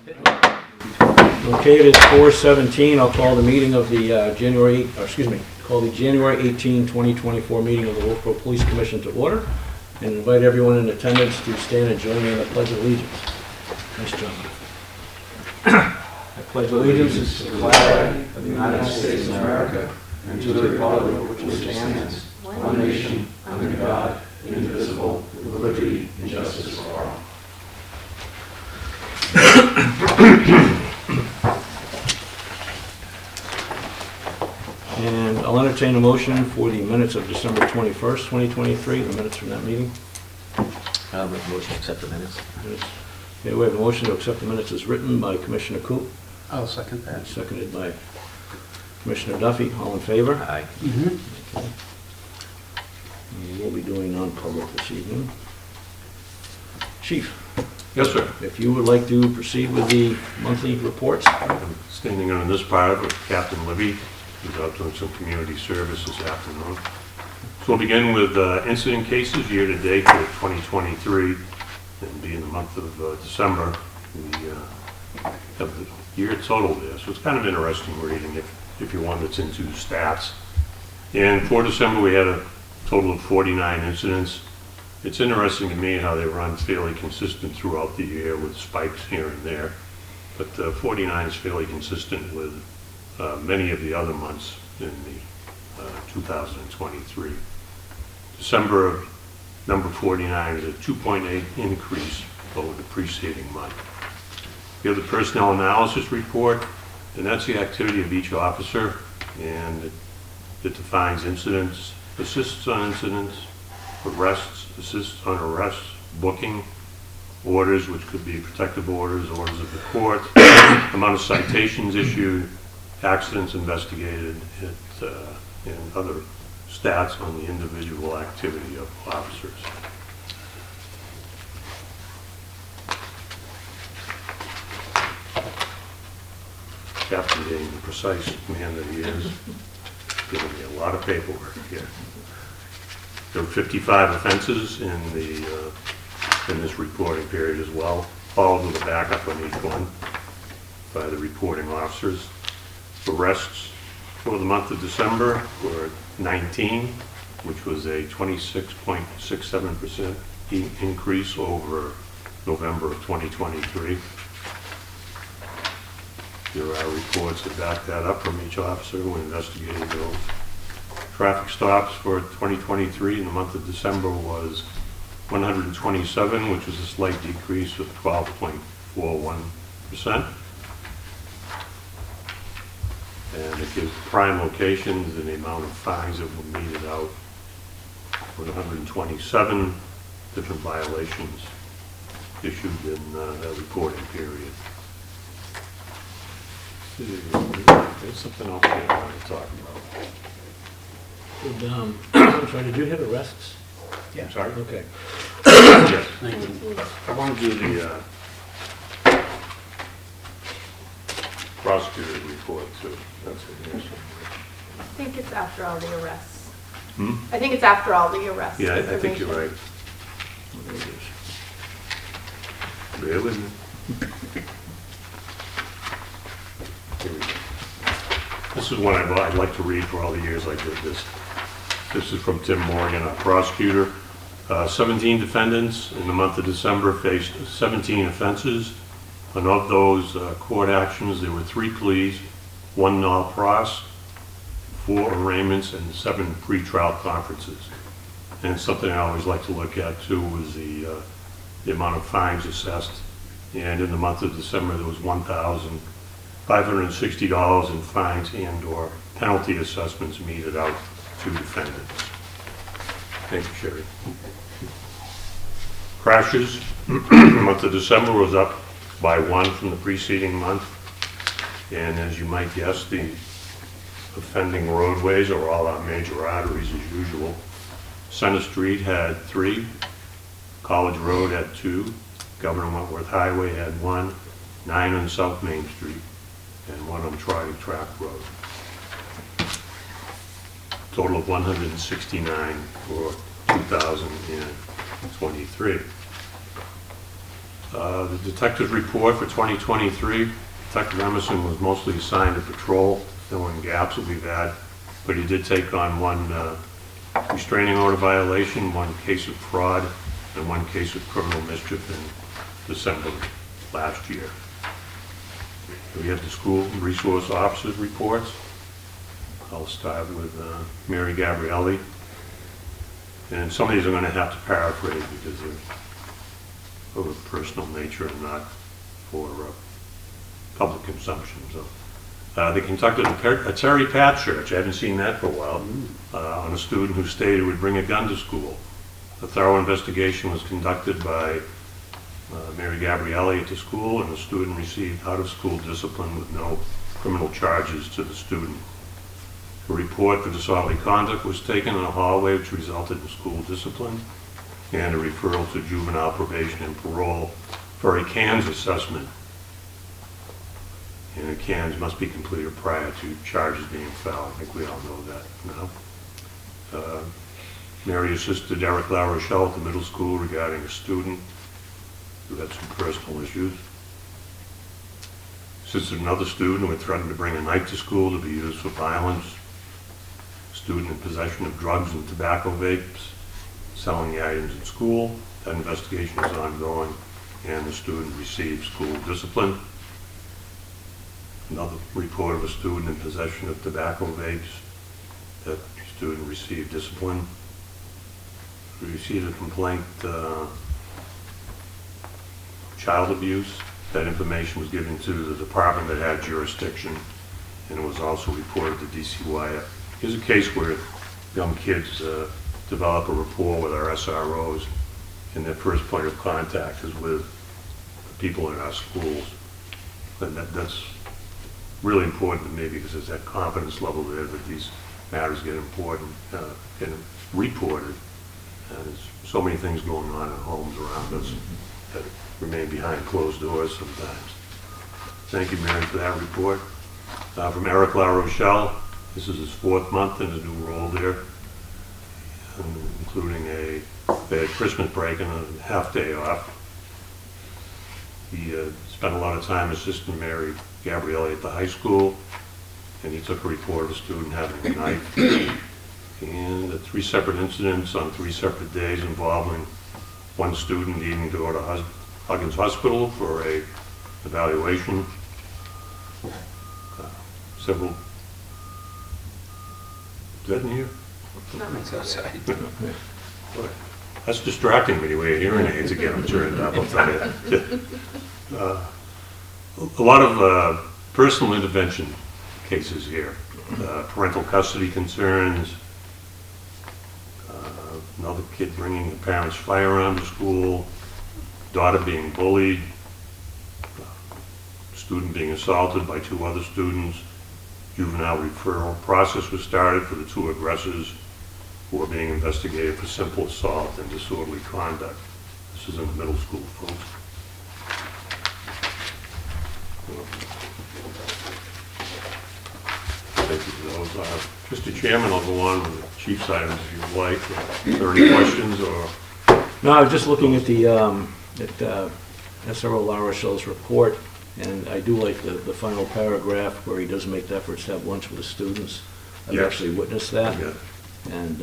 Okay, it is 4:17. I'll call the meeting of the call the January 18, 2024 meeting of the Wolfeboro Police Commission to order, and invite everyone in attendance to stand and join me in the Pledge of Allegiance. Nice job. I pledge allegiance to the flag of the United States of America and to the republic for which it stands, one nation, under God, indivisible, with liberty and justice for all. And I'll entertain a motion for the minutes of December 21st, 2023, the minutes from that meeting. I'll make a motion to accept the minutes. Okay, we have a motion to accept the minutes as written by Commissioner Coop, I'll second that. and seconded by Commissioner Duffy. All in favor? Aye. Okay. We'll be doing non-public this evening. Chief, Yes, sir. if you would like to proceed with the monthly reports. I'm standing on this part with Captain Libby, who's out doing some community service this afternoon. So we'll begin with incident cases year-to-date for 2023, and be in the month of December. We have the year total there, so it's kind of interesting reading if you're one that's into stats. And for December, we had a total of 49 incidents. It's interesting to me how they run fairly consistent throughout the year with spikes here and there, but 49 is fairly consistent with many of the other months in the 2023. December number 49 is a 2.8 increase over the preceding month. We have the personnel analysis report, and that's the activity of each officer, and it defines incidents, assists on incidents, arrests, assists on arrests, booking, orders, which could be protective orders, orders of the court, amount of citations issued, accidents investigated, and other stats on the individual activity of officers. Captain being the precise man that he is, giving me a lot of paperwork here. There were 55 offenses in this reporting period as well, followed with a backup on each one by the reporting officers. Arrests for the month of December were 19, which was a 26.67% increase over November of 2023. There are reports that back that up from each officer who investigated those. Traffic stops for 2023 in the month of December was 127, which was a slight decrease of 12.41%. And it gives prime locations and the amount of fines that were meted out for 127 different violations issued in that reporting period. There's something else here I want to talk about. I'm sorry, did you hit arrests? Yeah. I'm sorry? Okay. Yes. I want to do the prosecutor's report too. That's what it is. I think it's after all the arrests. Hmm? I think it's after all the arrests. Yeah, I think you're right. There it is. Bear with me. Here we go. This is one I'd like to read for all the years I did this. This is from Tim Morgan, our prosecutor. 17 defendants in the month of December faced 17 offenses. And of those court actions, there were 3 pleas, 1 null pros, 4 arraignments, and 7 pretrial conferences. And something I always like to look at too was the amount of fines assessed. And in the month of December, there was $1,560 in fines and/or penalty assessments meted out to defendants. Thank you, Sherry. Crashes, the month of December was up by 1 from the preceding month. And as you might guess, the offending roadways are all our major arteries as usual. Center Street had 3, College Road had 2, Governor Wentworth Highway had 1, 9 on South Main Street, and 1 on Trotting Track Road. Total of 169 for 2023. The detective's report for 2023, Detective Emerson was mostly assigned to patrol, filling gaps that we've had, but he did take on one restraining order violation, one case of fraud, and one case of criminal mischief in December last year. We have the school resource officers reports. I'll start with Mary Gabrielli. And some of these are going to have to paraphrase because they're of a personal nature and not for public consumption. So, they conducted a Terry Pat search, I haven't seen that for a while, on a student who stated he would bring a gun to school. A thorough investigation was conducted by Mary Gabrielli at the school, and the student received out-of-school discipline with no criminal charges to the student. A report for disorderly conduct was taken in a hallway, which resulted in school discipline, and a referral to juvenile probation and parole for a CANS assessment. And a CANS must be completed prior to charges being filed. I think we all know that now. Mary assisted Eric La Rochelle at the middle school regarding a student who had some personal issues. Assisted another student who had threatened to bring a knife to school to be used for violence. Student in possession of drugs and tobacco vapes, selling the items in school. That investigation is ongoing, and the student received school discipline. Another report of a student in possession of tobacco vapes. That student received discipline. We received a complaint, child abuse. That information was given to the department that had jurisdiction, and it was also reported to DCYF. Here's a case where young kids develop a rapport with our SROs, and their first point of contact is with the people in our schools. And that's really important to me because there's that confidence level there that these matters get important, get reported. And there's so many things going on in homes around us that remain behind closed doors sometimes. Thank you, Mary, for that report. From Eric La Rochelle, this is his 4th month in his new role there, including they had Christmas break and a half day off. He spent a lot of time assisting Mary Gabrielli at the high school, and he took a report of a student having a knife. And 3 separate incidents on 3 separate days involving one student needing to go to Huggins Hospital for a evaluation. Several. Is that in here? It's outside. Boy, that's distracting me, the way hearing aids to get them turned up, I'll tell you. A lot of personal intervention cases here. Parental custody concerns, another kid bringing a parent's firearm to school, daughter being bullied, student being assaulted by 2 other students. Juvenile referral process was started for the 2 aggressors who are being investigated for simple assault and disorderly conduct. This is in the middle school, folks. Thank you for those. Mr. Chairman, I'll go on with the chief's items if you'd like. Are there any questions or? No, I was just looking at the SRO La Rochelle's report, and I do like the final paragraph where he does make the efforts to have lunch with the students. I've Yes. actually witnessed that, Yeah. and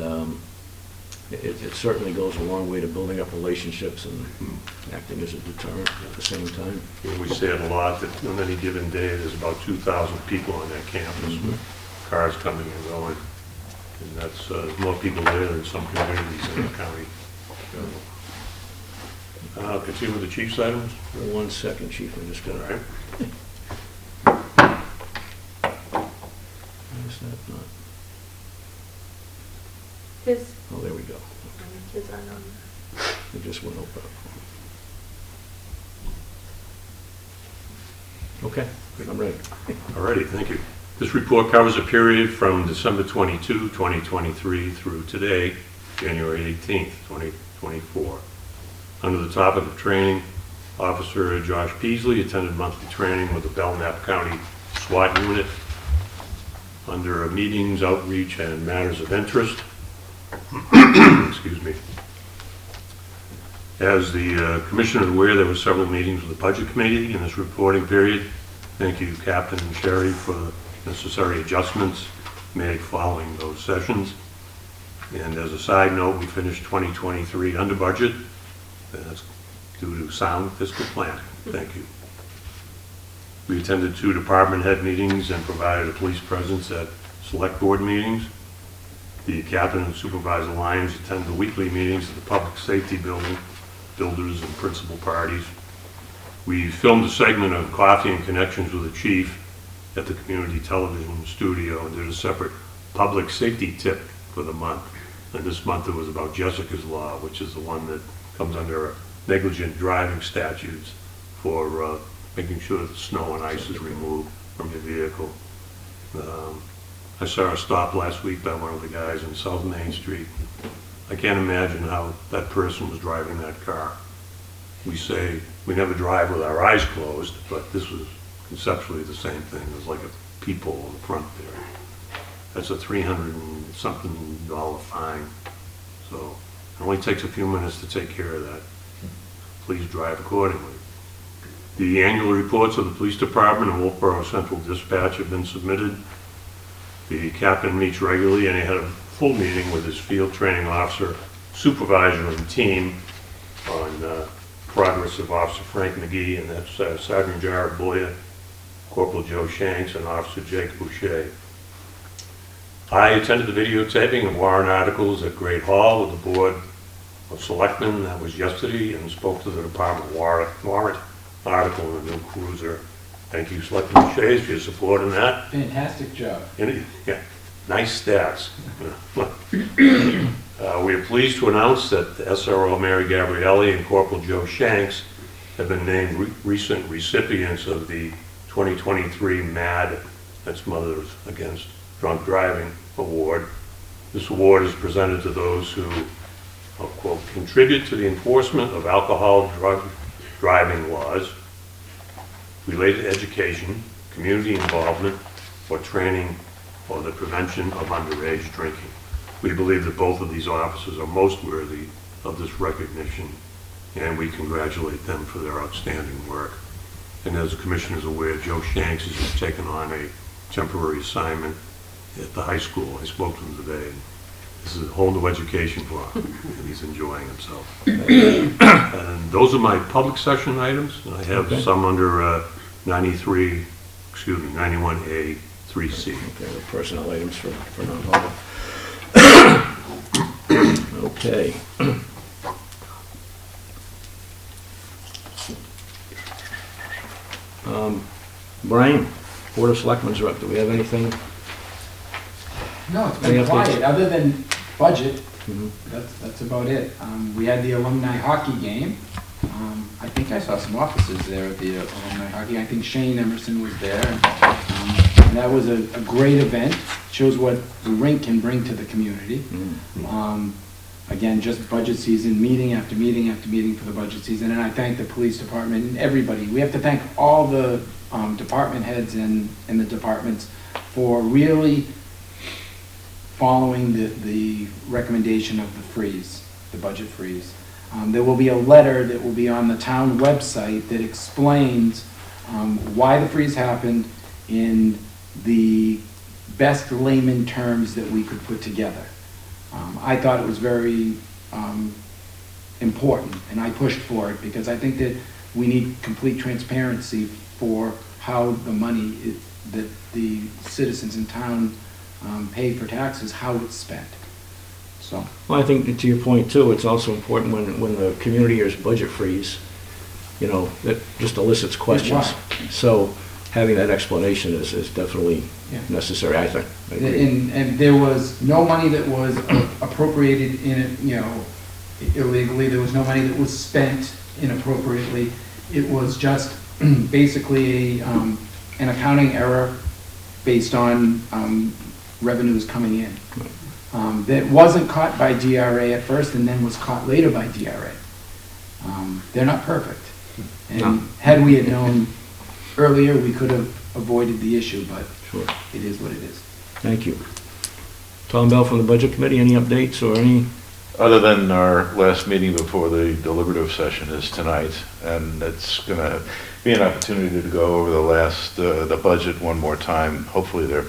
it certainly goes a long way to building up relationships and acting as a deterrent at the same time. We say it a lot that on any given day, there's about 2,000 people on that campus with cars coming and going. And that's more people there than some communities in the county. I'll continue with the chief's items. 1 second, Chief, I just got All it. right. Why is that not? His, Oh, there we go. his aren't on It just went open. Okay, I'm ready. All righty, thank you. This report covers a period from December 22, 2023 through today, January 18th, 2024. Under the topic of training, Officer Josh Peasley attended monthly training with the Belknap County SWAT unit under meetings, outreach, and matters of interest. Excuse me. As the Commissioner is aware, there were several meetings with the Budget Committee in this reporting period. Thank you, Captain and Sherry, for the necessary adjustments made following those sessions. And as a side note, we finished 2023 under budget. That's due to sound fiscal planning. Thank you. We attended 2 department head meetings and provided a police presence at select board meetings. The captain and supervisor Lyons attend the weekly meetings at the public safety building, builders and principal parties. We filmed a segment of Coffee and Connections with the Chief at the community television studio and did a separate public safety tip for the month. And this month it was about Jessica's Law, which is the one that comes under negligent driving statutes for making sure that the snow and ice is removed from your vehicle. I saw a stop last week by one of the guys in South Main Street. I can't imagine how that person was driving that car. We say we never drive with our eyes closed, but this was conceptually the same thing. It was like a peephole in the front there. That's a $300-something fine. So it only takes a few minutes to take care of that. Please drive accordingly. The annual reports of the Police Department and Wolfeboro Central Dispatch have been submitted. The captain meets regularly, and he had a full meeting with his field training officer, supervisor, and team on progress of Officer Frank McGee, and that's Sergeant Jared Boyer, Corporal Joe Shanks, and Officer Jake Boucher. I attended the videotaping of warrant articles at Great Hall with the Board of Selectmen. That was yesterday, and spoke to the Department warrant article in the new cruiser. Thank you, Selectman Shays, for your support in that. Fantastic job. Yeah, nice stats. We are pleased to announce that the SRO Mary Gabrielli and Corporal Joe Shanks have been named recent recipients of the 2023 MAD, that's Mothers Against Drunk Driving Award. This award is presented to those who, I'll quote, contribute to the enforcement of alcohol drug driving laws, related education, community involvement, or training or the prevention of underage drinking. We believe that both of these officers are most worthy of this recognition, and we congratulate them for their outstanding work. And as the Commissioner is aware, Joe Shanks has just taken on a temporary assignment at the high school. I spoke to him today, and this is a whole new education for him, and he's enjoying himself. And those are my public session items, and I have some under 91A 3C. Okay, the personnel items for non-public. Okay. Brian, Board of Selectmen's rep, do we have anything? No, it's Any been updates? quiet, other than budget, Mhm. that's about it. We had the alumni hockey game. I think I saw some officers there at the alumni hockey. I think Shane Emerson was there. And that was a great event. Shows what the rink can bring to the community. Again, just budget season, meeting after meeting after meeting for the budget season. And I thank the police department and everybody. We have to thank all the department heads and the departments for really following the recommendation of the freeze, the budget freeze. There will be a letter that will be on the town website that explains why the freeze happened in the best layman terms that we could put together. I thought it was very important, and I pushed for it because I think that we need complete transparency for how the money that the citizens in town pay for taxes, how it's spent. So. Well, I think to your point too, it's also important when the community hears budget freeze, you know, that just elicits questions. Right. So having that explanation is definitely necessary, I think. I agree. And there was no money that was appropriated in it, you know, illegally. There was no money that was spent inappropriately. It was just basically an accounting error based on revenues coming in. That wasn't caught by DRA at first and then was caught later by DRA. They're not perfect. And had we had known earlier, we could have avoided the issue, but Sure. it is what it is. Thank you. Tom Bell from the Budget Committee, any updates or any other than our last meeting before the deliberative session is tonight, and it's going to be an opportunity to go over the budget one more time. Hopefully there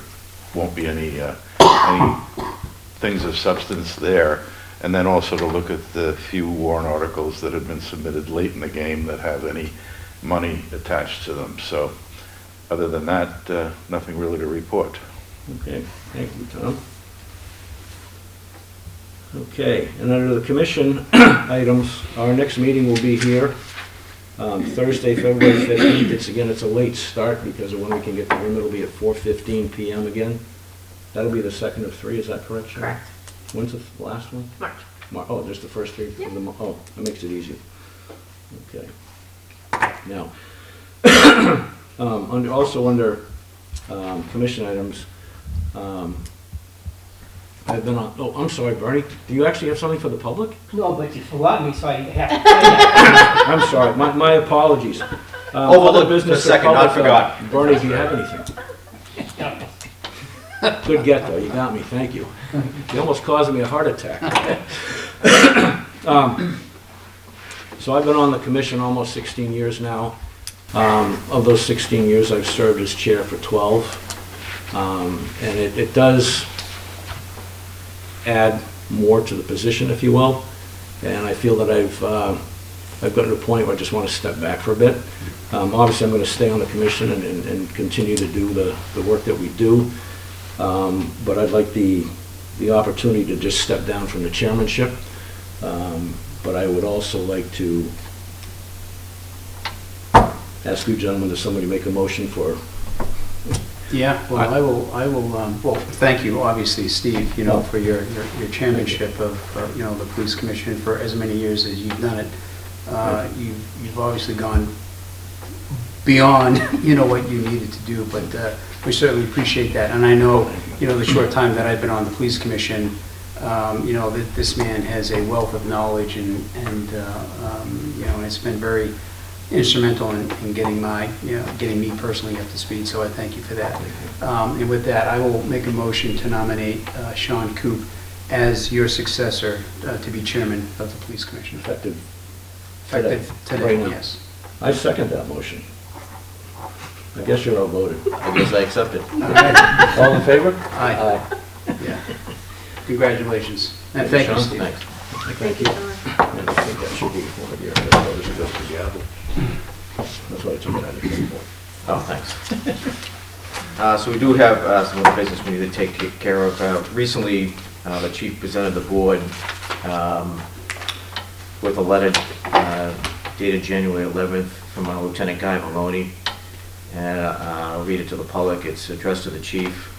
won't be any things of substance there, and then also to look at the few warrant articles that have been submitted late in the game that have any money attached to them. So other than that, nothing really to report. Okay, thank you, Tom. Okay, and under the commission items, our next meeting will be here Thursday, February 15th. It's a late start because of when we can get the room. It'll be at 4:15 p.m. again. That'll be the second of three, is that correct, Sharon? Correct. When's the last one? March. Oh, just the first three? Yeah. Oh, that makes it easier. Okay. Now, also under commission items, I've been on, oh, I'm sorry, Bernie, do you actually have something for the public? No, but you forgot me, so I have to say that. I'm sorry, my apologies. Overlooked Other business for a second, or public, I forgot. Bernie, do you have anything? Good get, though, you got me, thank you. You almost caused me a heart attack. So I've been on the commission almost 16 years now. Of those 16 years, I've served as chair for 12. And it does add more to the position, if you will. And I feel that I've gotten to a point where I just want to step back for a bit. Obviously, I'm going to stay on the commission and continue to do the work that we do. But I'd like the opportunity to just step down from the chairmanship. But I would also like to ask you gentlemen, does somebody make a motion for? Yeah, well, I will, well, thank you, obviously, Steve, for your chairmanship of, the police commission for as many years as you've done it. You've obviously gone beyond, what you needed to do, but we certainly appreciate that. And I know, the short time that I've been on the police commission, that this man has a wealth of knowledge and it's been very instrumental in getting getting me personally up to speed, so I thank you for that. And with that, I will make a motion to nominate Sean Coop as your successor to be chairman of the police commission. Effective Effective right today, now. yes. I second that motion. I guess you're outvoted. I guess I accept it. All right. All in favor? Aye. Yeah. Congratulations. And thank you, Sean. Steve. Thanks. Thank you. And I think that should be one of your, that's just the gavel. That's what I took it out of the table. Oh, thanks. So we do have some other business we need to take care of. Recently, the chief presented the board with a letter dated January 11th from Lieutenant Guy Maloney. And I'll read it to the public. It's addressed to the chief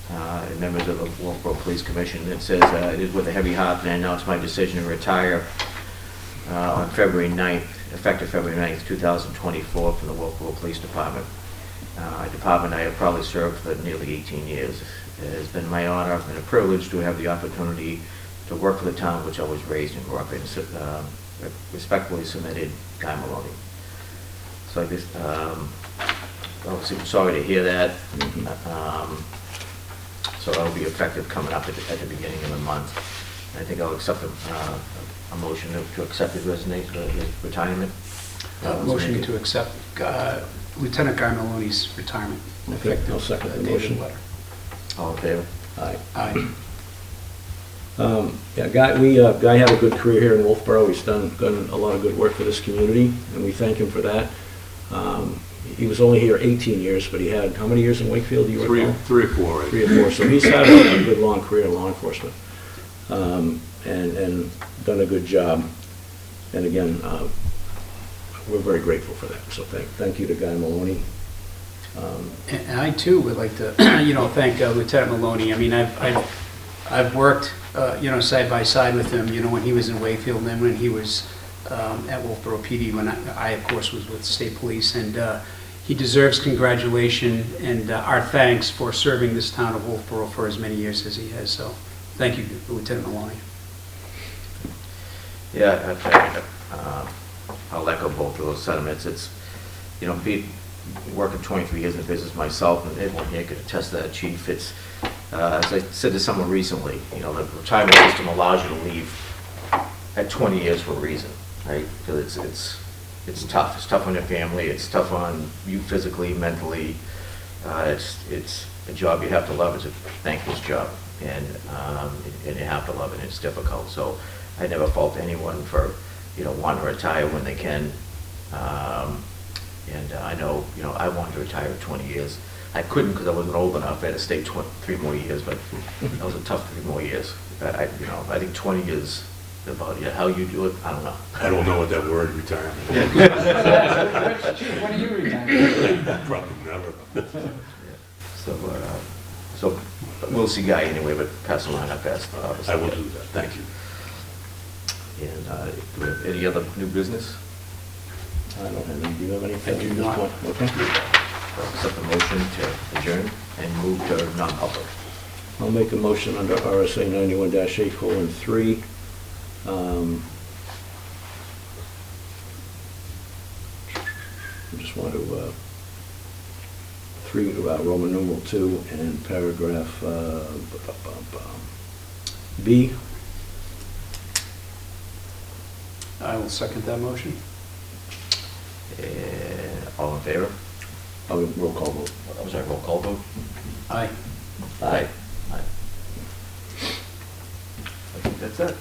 and members of the Wolfeboro Police Commission. It says, it is with a heavy heart that I announce my decision to retire on February 9th, effective February 9th, 2024 from the Wolfeboro Police Department. A department I have probably served for nearly 18 years. It has been my honor and a privilege to have the opportunity to work for the town which I was raised and grew up in. Respectfully submitted, Guy Maloney. So I guess, obviously, I'm sorry to hear that. So that'll be effective coming up at the beginning of the month. And I think I'll accept a motion to accept his resignation, his retirement. Motion to accept Lieutenant Guy Maloney's retirement. Okay, Effective I'll second the date of motion. letter. All in favor? Aye. Aye. Yeah, Guy had a good career here in Wolfeboro. He's done a lot of good work for this community, and we thank him for that. He was only here 18 years, but he had, how many years in Wakefield? Do you recall? Three or four, right? 3 or 4. So he's had a good long career in law enforcement, and done a good job. And again, we're very grateful for that. So thank you to Guy Maloney. And I too would like to, thank Lieutenant Maloney. I mean, I've worked, side by side with him, when he was in Wakefield and then when he was at Wolfeboro PD, when I of course was with state police, and he deserves congratulation and our thanks for serving this town of Wolfeboro for as many years as he has. So, thank you, Lieutenant Maloney. Yeah, I'll echo both of those sentiments. It's, working 23 years in business myself, and everyone here could attest to that, Chief. It's, as I said to someone recently, the retirement system allows you to leave at 20 years for a reason, right? Because it's tough. It's tough on your family. It's tough on you physically, mentally. It's a job you have to love. It's a thankless job, and you have to love it. It's difficult. So I never fault anyone for, wanting to retire when they can. And I know, I wanted to retire at 20 years. I couldn't because I wasn't old enough. I had to stay 3 more years, but that was a tough 3 more years. I think 20 is about, how you do it, I don't know. I don't know what that word retirement Chief, when are you retiring? is. Probably never. So we'll see Guy anyway, but pass along our best. I will do that, thank you. And do we have any other new business? I don't have any, do you have anything? I do at this not. point? Okay. Accept the motion to adjourn and move to non-public. I'll make a motion under RSA 91-8:3. I just want to, Roman numeral 2 and paragraph B. I will second that motion. All in favor? Roll call vote. I'm sorry, roll call vote? Aye. Aye. I think that's it.